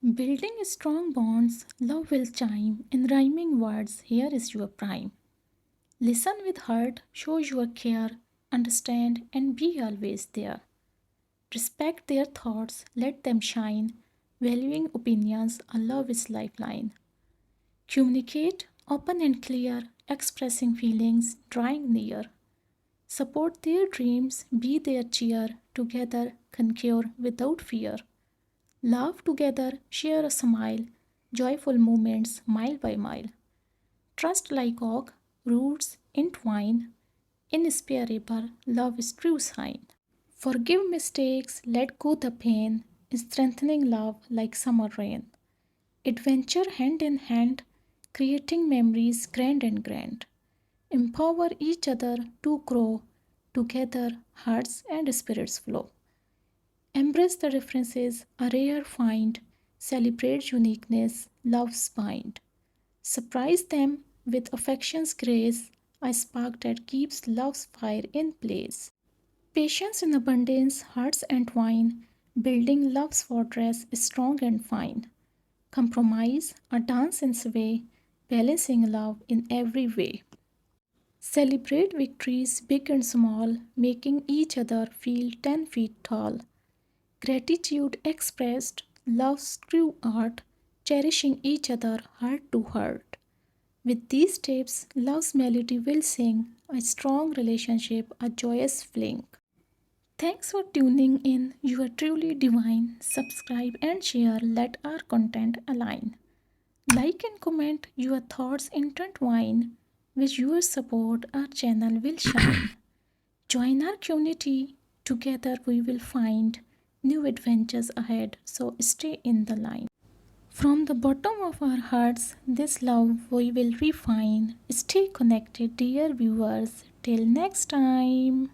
Building strong bonds, love will chime in rhyming words. Here is your prime. Listen with heart, show your care, understand, and be always there. Respect their thoughts, let them shine. Valuing opinions, a love is lifeline. Communicate open and clear, expressing feelings, drawing near. Support their dreams, be their cheer, together conquer without fear. Laugh together, share a smile, joyful moments mile by mile. Trust like oak, roots entwine, inseparable, love is true sign. Forgive mistakes, let go the pain, strengthening love like summer rain. Adventure hand in hand, creating memories grand and grand. Empower each other to grow, together hearts and spirits flow. Embrace the differences, a rare find, celebrate uniqueness, love's bind. Surprise them with affection's grace, a spark that keeps love's fire in place. Patience in abundance, hearts entwine, building love's fortress strong and fine. Compromise, a dance in sway, balancing love in every way. Celebrate victories big and small, making each other feel 10 feet tall. Gratitude expressed, love's true art, cherishing each other heart to heart. With these tips, love's melody will sing, a strong relationship, a joyous fling. Thanks for tuning in. You are truly divine. Subscribe and share. Let our content align. Like and comment your thoughts intertwine. With your support, our channel will shine. Join our community. Together we will find new adventures ahead. So stay in the line. From the bottom of our hearts, this love we will refine. Stay connected, dear viewers. Till next time.